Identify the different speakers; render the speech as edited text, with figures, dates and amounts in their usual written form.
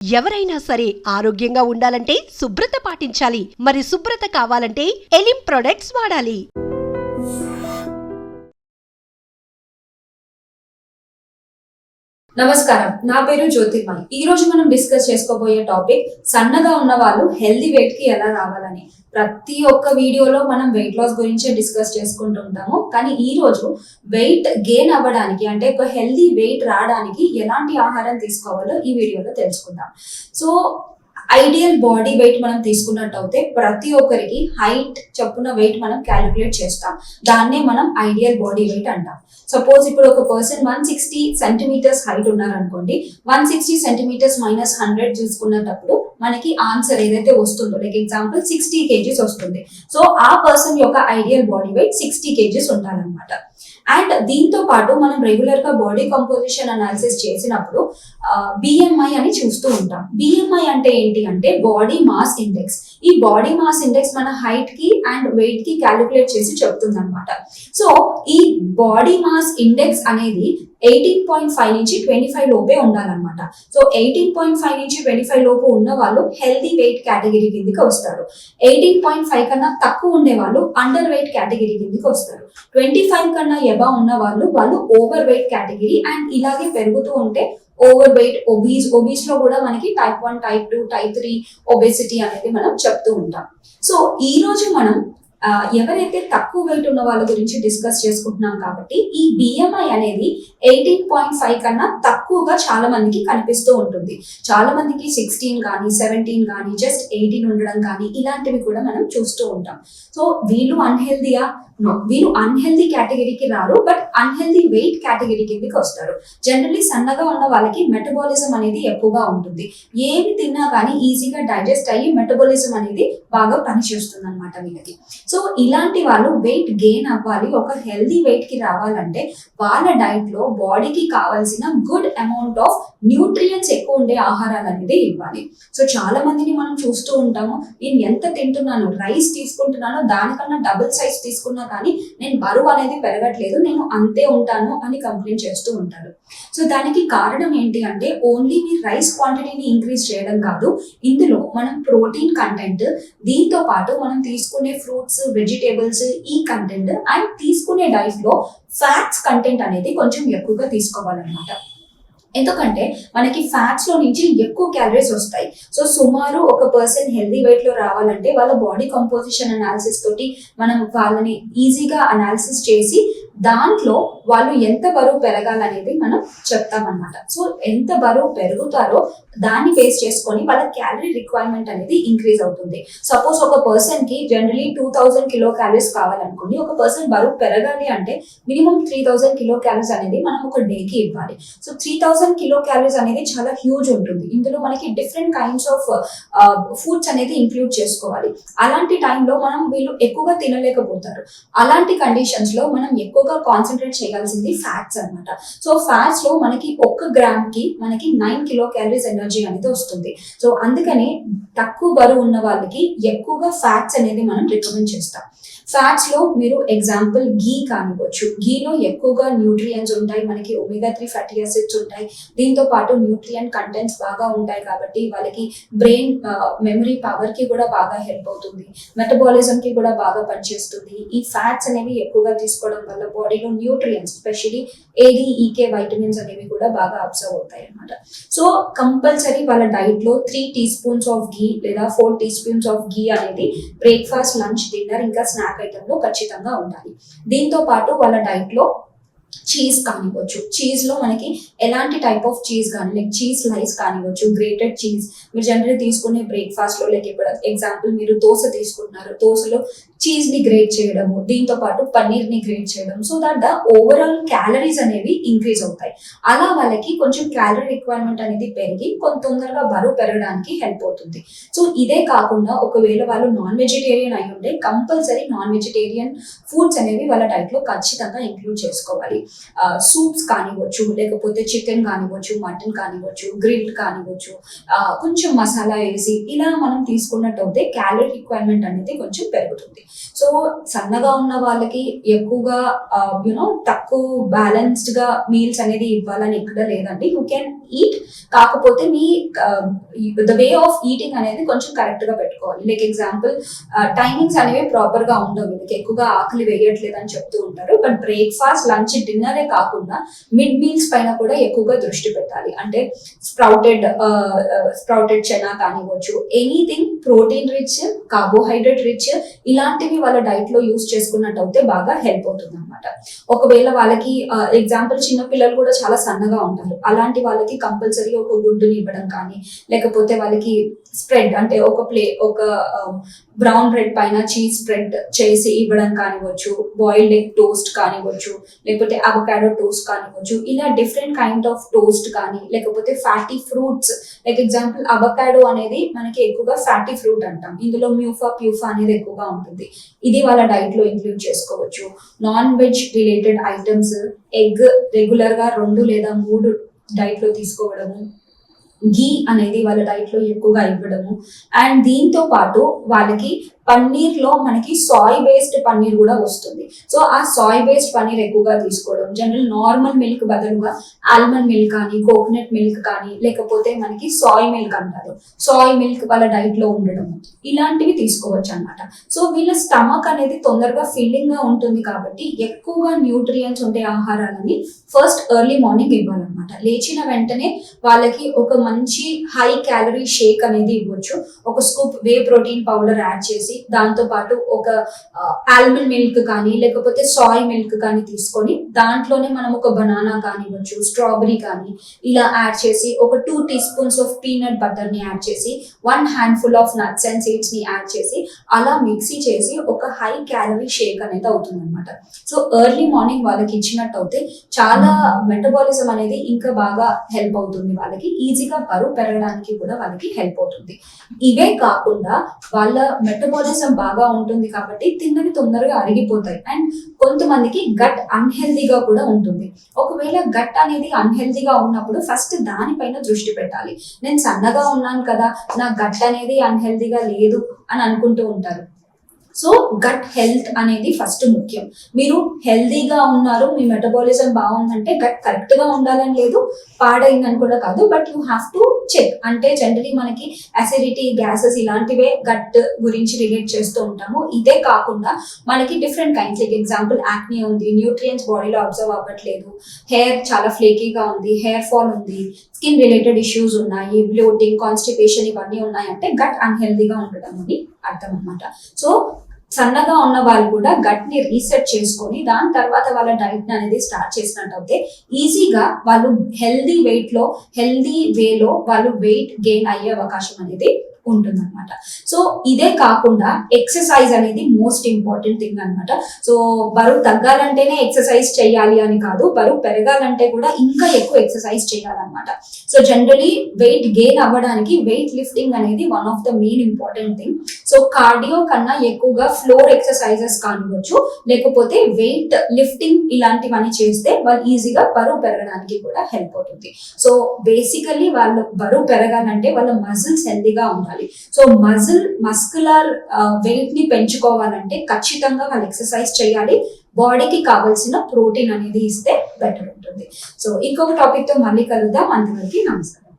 Speaker 1: ఎవరైనా సరే ఆరోగ్యంగా ఉండాలంటే శుభ్రత పాటించాలి. మరి శుభ్రత కావాలంటే ఎలిం ప్రొడక్ట్స్ వాడాలి.
Speaker 2: నమస్కారం, నా పేరు జ్యోతిర్మయి. ఈ రోజు మనం డిస్కస్ చేసుకోబోయే టాపిక్ సన్నగా ఉన్న వాళ్ళు హెల్దీ వెయిట్ కి ఎలా రావాలని. ప్రతి ఒక్క వీడియోలో మనం వెయిట్ లాస్ గురించి డిస్కస్ చేసుకుంటూ ఉంటాము, కానీ ఈ రోజు వెయిట్ గెయిన్ అవ్వడానికి అంటే ఒక హెల్దీ వెయిట్ రావడానికి ఎలాంటి ఆహారం తీసుకోవాలో ఈ వీడియోలో తెలుసుకుందాం. సో ఐడియల్ బాడీ వెయిట్ మనం తీసుకున్నట్టయితే ప్రతి ఒక్కరికి హైట్ చొప్పున వెయిట్ మనం క్యాలిక్యులేట్ చేస్తాం. దాన్నే మనం ఐడియల్ బాడీ వెయిట్ అంటాం. సపోజ్ ఇప్పుడు ఒక పర్సన్ 160 సెంటీమీటర్స్ హైట్ ఉన్నారనుకోండి, 160 సెంటీమీటర్స్ మైనస్ 100 చూసుకున్నప్పుడు మనకి ఆన్సర్ ఏదైతే వస్తుందో, లైక్ ఎగ్జాంపుల్ 60 కేజీస్ వస్తుంది. సో ఆ పర్సన్ యొక్క ఐడియల్ బాడీ వెయిట్ 60 కేజీస్ ఉండాలన్నమాట. అండ్ దీంతో పాటు మనం రెగ్యులర్ గా బాడీ కంపోజిషన్ అనాలిసిస్ చేసినప్పుడు బిఎంఐ అని చూస్తూ ఉంటాం. బిఎంఐ అంటే ఏంటి అంటే బాడీ మాస్ ఇండెక్స్. ఈ బాడీ మాస్ ఇండెక్స్ మన హైట్ కి అండ్ వెయిట్ కి క్యాలిక్యులేట్ చేసి చెప్తుంది అనమాట. సో ఈ బాడీ మాస్ ఇండెక్స్ అనేది 18.5 నుంచి 25 లోపే ఉండాలన్నమాట. సో 18.5 నుంచి 25 లోపు ఉన్న వాళ్ళు హెల్దీ వెయిట్ కేటగిరీ కిందకి వస్తారు. 18.5 కన్నా తక్కువ ఉండే వాళ్ళు అండర్ వెయిట్ కేటగిరీ కిందకి వస్తారు. 25 కన్నా ఎబవ్ ఉన్న వాళ్ళు ఓవర్ వెయిట్ కేటగిరీ. అండ్ ఇలాగే పెరుగుతూ ఉంటే ఓవర్ వెయిట్, ఒబీస్ లో కూడా మనకి టైప్ 1, టైప్ 2, టైప్ 3 ఒబేసిటీ అనేది మనం చెప్తూ ఉంటాం. సో ఈ రోజు మనం ఎవరైతే తక్కువ వెయిట్ ఉన్న వాళ్ళ గురించి డిస్కస్ చేసుకుంటున్నాం కాబట్టి ఈ బిఎంఐ అనేది 18.5 కన్నా తక్కువగా చాలా మందికి కనిపిస్తూ ఉంటుంది. చాలా మందికి 16 కానీ 17 కానీ జస్ట్ 18 ఉండడం కానీ ఇలాంటివి కూడా మనం చూస్తూ ఉంటాం. సో వీళ్ళు అన్హెల్దీయా? నో, వీళ్ళు అన్హెల్దీ కేటగిరీకి రారు, బట్ అన్హెల్దీ వెయిట్ కేటగిరీ కిందకి వస్తారు. జనరల్లీ సన్నగా ఉన్న వాళ్ళకి మెటబాలిజం అనేది ఎక్కువగా ఉంటుంది. ఏమి తిన్నా కానీ ఈజీగా డైజెస్ట్ అయ్యి మెటబాలిజం అనేది బాగా పనిచేస్తుంది అనమాట వీళ్ళకి. సో ఇలాంటి వాళ్ళు వెయిట్ గెయిన్ అవ్వాలి, ఒక హెల్దీ వెయిట్ కి రావాలంటే వాళ్ళ డైట్ లో బాడీకి కావాల్సిన గుడ్ అమౌంట్ ఆఫ్ న్యూట్రియంట్స్ ఎక్కువ ఉండే ఆహారాలు అనేది ఇవ్వాలి. సో చాలా మందిని మనం చూస్తూ ఉంటాము, నేను ఎంత తింటున్నాను, రైస్ తీసుకుంటున్నాను దానికన్నా డబుల్ సైజ్ తీసుకున్నా కానీ నేను బరువు అనేది పెరగట్లేదు, నేను అంతే ఉంటాను అని కంప్లైంట్ చేస్తూ ఉంటారు. సో దానికి కారణం ఏంటి అంటే ఓన్లీ మీ రైస్ క్వాంటిటీని ఇంక్రీజ్ చేయడం కాదు, ఇందులో మనం ప్రోటీన్ కంటెంట్, దీంతో పాటు మనం తీసుకునే ఫ్రూట్స్, వెజిటేబుల్స్ ఈ కంటెంట్ అండ్ తీసుకునే డైట్ లో ఫ్యాట్స్ కంటెంట్ అనేది కొంచెం ఎక్కువగా తీసుకోవాలన్నమాట. ఎందుకంటే మనకి ఫ్యాట్స్ లో నుంచి ఎక్కువ క్యాలరీస్ వస్తాయి. సో సుమారు ఒక పర్సన్ హెల్దీ వెయిట్ లో రావాలంటే వాళ్ళ బాడీ కంపోజిషన్ అనాలిసిస్ తోటి మనం వాళ్ళని ఈజీగా అనాలిసిస్ చేసి దాంట్లో వాళ్ళు ఎంత బరువు పెరగాలనేది మనం చెప్తామన్నమాట. సో ఎంత బరువు పెరుగుతారో దాన్ని బేస్ చేసుకొని వాళ్ళ క్యాలరీ రిక్వైర్మెంట్ అనేది ఇంక్రీజ్ అవుతుంది. సపోజ్ ఒక పర్సన్ కి జనరలీ 2000 కిలో క్యాలరీస్ కావాలనుకోండి, ఒక పర్సన్ బరువు పెరగాలి అంటే మినిమం 3000 కిలో క్యాలరీస్ అనేది మనం ఒక డేకి ఇవ్వాలి. సో 3000 కిలో క్యాలరీస్ అనేది చాలా హ్యూజ్ ఉంటుంది. ఇందులో మనకి డిఫరెంట్ కైండ్స్ ఆఫ్ ఫుడ్స్ అనేది ఇంక్లూడ్ చేసుకోవాలి. అలాంటి టైంలో మనం వీళ్ళు ఎక్కువగా తినలేకపోతారు. అలాంటి కండిషన్స్ లో మనం ఎక్కువగా కాన్సన్ట్రేట్ చేయాల్సింది ఫ్యాట్స్ అన్నమాట. సో ఫ్యాట్స్ లో మనకి 1 గ్రామ్ కి మనకి 9 కిలో క్యాలరీస్ ఎనర్జీ అనేది వస్తుంది. సో అందుకని తక్కువ బరువు ఉన్న వాళ్ళకి ఎక్కువగా ఫ్యాట్స్ అనేది మనం రికమెండ్ చేస్తాం. ఫ్యాట్స్ లో మీరు ఎగ్జాంపుల్ గీ కానివ్వచ్చు, గీలో ఎక్కువగా న్యూట్రియంట్స్ ఉంటాయి, మనకి ఒమేగా 3 ఫ్యాటీ యాసిడ్స్ ఉంటాయి, దీంతో పాటు న్యూట్రియంట్ కంటెంట్స్ బాగా ఉంటాయి కాబట్టి వాళ్ళకి బ్రెయిన్ మెమరీ పవర్ కి కూడా బాగా హెల్ప్ అవుతుంది, మెటబాలిజం కి కూడా బాగా పనిచేస్తుంది. ఈ ఫ్యాట్స్ అనేవి ఎక్కువగా తీసుకోవడం వల్ల బాడీలో న్యూట్రియంట్స్ ఎస్పెషల్లీ ADEK వైటమిన్స్ అనేవి కూడా బాగా అబ్జర్వ్ అవుతాయి అన్నమాట. సో కంపల్సరీ వాళ్ళ డైట్ లో 3 టీ స్పూన్స్ ఆఫ్ గీ లేదా 4 టీ స్పూన్స్ ఆఫ్ గీ అనేది బ్రేక్ఫాస్ట్, లంచ్, డిన్నర్ ఇంకా స్నాక్ ఐటమ్ లో ఖచ్చితంగా ఉండాలి. దీంతో పాటు వాళ్ళ డైట్ లో చీజ్ కానివ్వచ్చు, చీజ్ లో మనకి ఎలాంటి టైప్ ఆఫ్ చీజ్ కానీ లైక్ చీజ్ స్లైస్ కానివ్వచ్చు, గ్రేటెడ్ చీజ్ మీరు జనరల్ తీసుకునే బ్రేక్ఫాస్ట్ లో, లైక్ ఇప్పుడు ఎగ్జాంపుల్ మీరు దోశ తీసుకుంటున్నారు, దోశలో చీజ్ ని గ్రేట్ చేయడము, దీంతో పాటు పన్నీర్ ని గ్రేట్ చేయడం, so that the overall calories అనేవి ఇంక్రీజ్ అవుతాయి. అలా వాళ్ళకి కొంచెం క్యాలరీ రిక్వైర్మెంట్ అనేది పెరిగి కొంత తొందరగా బరువు పెరగడానికి హెల్ప్ అవుతుంది. సో ఇదే కాకుండా ఒకవేళ వాళ్ళు నాన్ వెజిటేరియన్ అయి ఉంటే కంపల్సరీ నాన్ వెజిటేరియన్ ఫుడ్స్ అనేవి వాళ్ళ డైట్ లో ఖచ్చితంగా ఇంక్లూడ్ చేసుకోవాలి. సూప్స్ కానివ్వచ్చు, లేకపోతే చికెన్ కానివ్వచ్చు, మటన్ కానివ్వచ్చు, గ్రిల్ కానివ్వచ్చు, కొంచెం మసాలా వేసి ఇలా మనం తీసుకున్నట్టయితే క్యాలరీ రిక్వైర్మెంట్ అనేది కొంచెం పెరుగుతుంది. సో సన్నగా ఉన్న వాళ్ళకి ఎక్కువగా తక్కువ బ్యాలెన్స్డ్ గా మీల్స్ అనేది ఇవ్వాలని ఎక్కడ లేదండి. యూ కెన్ ఈట్, కాకపోతే me the way of eating అనేది కొంచెం కరెక్ట్ గా పెట్టుకోవాలి. లైక్ ఎగ్జాంపుల్ టైమింగ్స్ అనేవి ప్రాపర్ గా ఉండవు, వీళ్ళకి ఎక్కువగా ఆకలి వేయట్లేదు అని చెప్తూ ఉంటారు. బట్ బ్రేక్ఫాస్ట్, లంచ్, డిన్నరే కాకుండా మిడ్ మీల్స్ పైన కూడా ఎక్కువగా దృష్టి పెట్టాలి. అంటే స్ప్రౌటెడ్ చెనా కానివ్వచ్చు, anything protein rich, carbohydrate rich, ఇలాంటివి వాళ్ళ డైట్ లో యూస్ చేసుకున్నట్టు అయితే బాగా హెల్ప్ అవుతుంది అనమాట. ఒకవేళ వాళ్ళకి ఎగ్జాంపుల్ చిన్న పిల్లలు కూడా చాలా సన్నగా ఉంటారు, అలాంటి వాళ్ళకి కంపల్సరీ ఒక గుడ్డుని ఇవ్వడం కానీ, లేకపోతే వాళ్ళకి స్ప్రెడ్ అంటే ఒక బ్రౌన్ బ్రెడ్ పైన చీజ్ స్ప్రెడ్ చేసి ఇవ్వడం కానివ్వచ్చు, బాయిల్డ్ ఎగ్ టోస్ట్ కానివ్వచ్చు, లేకపోతే అవకాడో టోస్ట్ కానివ్వచ్చు, ఇలా డిఫరెంట్ కైండ్ ఆఫ్ టోస్ట్ కానీ, లేకపోతే fatty fruits. Like example avocado అనేది మనకి ఎక్కువగా ఫ్యాటీ ఫ్రూట్ అంటాం, ఇందులో ప్యూఫా అనేది ఎక్కువగా ఉంటుంది. ఇది వాళ్ళ డైట్ లో ఇంక్లూడ్ చేసుకోవచ్చు. Non veg related items, egg regular గా 2 లేదా 3 డైట్ లో తీసుకోవడము, ఘీ అనేది వాళ్ళ డైట్ లో ఎక్కువగా ఇవ్వడము. అండ్ దీంతో పాటు వాళ్ళకి పన్నీర్ లో మనకి సాయ్ బేస్డ్ పన్నీర్ కూడా వస్తుంది. సో ఆ సాయ్ బేస్డ్ పన్నీర్ ఎక్కువగా తీసుకోవడం, జనరల్ నార్మల్ మిల్క్ బదులుగా ఆల్మండ్ మిల్క్ కానీ, కోకోనట్ మిల్క్ కానీ, లేకపోతే మనకి సాయ్ మిల్క్ అంటారు, సాయ్ మిల్క్ వాళ్ళ డైట్ లో ఉండడం, ఇలాంటివి తీసుకోవచ్చు అనమాట. సో వీళ్ళ స్టమక్ అనేది తొందరగా ఫిల్లింగ్ గా ఉంటుంది కాబట్టి ఎక్కువగా న్యూట్రియంట్స్ ఉండే ఆహారాలని ఫస్ట్ ఎర్లీ మార్నింగ్ ఇవ్వాలన్నమాట. లేచిన వెంటనే వాళ్ళకి ఒక మంచి హై క్యాలరీ షేక్ అనేది ఇవ్వచ్చు. ఒక scoop whey protein powder add చేసి, దాంతో పాటు ఒక ఆల్మండ్ మిల్క్ కానీ, లేకపోతే సాయ్ మిల్క్ కానీ తీసుకొని, దాంట్లోనే మనం ఒక బనానా కానివ్వచ్చు, స్ట్రాబెరీ కానీ ఇలా యాడ్ చేసి, ఒక 2 teaspoons ఆఫ్ పీనట్ బటర్ ని యాడ్ చేసి, 1 handful of nuts and seeds ని యాడ్ చేసి, అలా మిక్సీ చేసి ఒక హై క్యాలరీ షేక్ అనేది అవుతుంది అనమాట. సో ఎర్లీ మార్నింగ్ వాళ్ళకి ఇచ్చినట్టు అయితే చాలా మెటబాలిజం అనేది ఇంకా బాగా హెల్ప్ అవుతుంది, వాళ్ళకి ఈజీగా బరువు పెరగడానికి కూడా వాళ్ళకి హెల్ప్ అవుతుంది. ఇవే కాకుండా వాళ్ళ మెటబాలిజం బాగా ఉంటుంది కాబట్టి తిన్నవి తొందరగా అరిగిపోతాయి. అండ్ కొంతమందికి గట్ అన్హెల్దీగా కూడా ఉంటుంది. ఒకవేళ గట్ అనేది అన్హెల్దీగా ఉన్నప్పుడు ఫస్ట్ దానిపైన దృష్టి పెట్టాలి. నేను సన్నగా ఉన్నాను కదా, నా గట్ అనేది అన్హెల్దీగా లేదు అని అనుకుంటూ ఉంటారు. సో గట్ హెల్త్ అనేది ఫస్ట్ ముఖ్యం. మీరు హెల్దీగా ఉన్నారు, మీ మెటబాలిజం బాగుందంటే గట్ కరెక్ట్ గా ఉండాలని లేదు, పాడైందని కూడా కాదు, but you have to check. అంటే జనరలీ మనకి అసిడిటీ, గ్యాసెస్ ఇలాంటివే గట్ గురించి రిలేట్ చేస్తూ ఉంటాము. ఇదే కాకుండా మనకి different kinds, like example acne ఉంది, న్యూట్రియంట్స్ బాడీలో అబ్జర్వ్ అవ్వట్లేదు, హెయిర్ చాలా ఫ్లేకీగా ఉంది, హెయిర్ ఫాల్ ఉంది, స్కిన్ రిలేటెడ్ ఇష్యూస్ ఉన్నాయి, బ్లోటింగ్, కాన్స్టిపేషన్ ఇవన్నీ ఉన్నాయంటే గట్ అన్హెల్దీగా ఉండడం అని అర్థం అనమాట. సో సన్నగా ఉన్న వాళ్ళు కూడా గట్ ని రీసెట్ చేసుకొని దాని తర్వాత వాళ్ళ డైట్ అనేది స్టార్ట్ చేసినట్టయితే ఈజీగా వాళ్ళు హెల్దీ వేలో వాళ్ళు వెయిట్ గెయిన్ అయ్యే అవకాశం అనేది ఉంటుందన్నమాట. సో ఇదే కాకుండా ఎక్సర్సైజ్ అనేది మోస్ట్ ఇంపార్టెంట్ థింగ్ అనమాట. సో బరువు తగ్గాలంటేనే ఎక్సర్సైజ్ చేయాలి అని కాదు, బరువు పెరగాలంటే కూడా ఇంకా ఎక్కువ ఎక్సర్సైజ్ చేయాలన్నమాట. సో జనరలీ వెయిట్ గెయిన్ అవ్వడానికి వెయిట్ లిఫ్టింగ్ అనేది one of the main important thing. So cardio కన్నా ఎక్కువగా ఫ్లోర్ ఎక్సర్సైజెస్ కానివ్వచ్చు, లేకపోతే వెయిట్ లిఫ్టింగ్ ఇలాంటివన్నీ చేస్తే వాళ్ళు ఈజీగా బరువు పెరగడానికి కూడా హెల్ప్ అవుతుంది. సో బేసికల్లీ వాళ్ళు బరువు పెరగాలంటే వాళ్ళ మజిల్స్ హెల్దీగా ఉండాలి. సో మస్కులర్ వెయిట్ ని పెంచుకోవాలంటే ఖచ్చితంగా వాళ్ళు ఎక్సర్సైజ్ చేయాలి, బాడీకి కావాల్సిన ప్రోటీన్ అనేది ఇస్తే బెటర్ ఉంటుంది. సో ఇంకొక టాపిక్ తో మళ్ళీ కలుద్దాం. అంతవరకు నమస్కారం.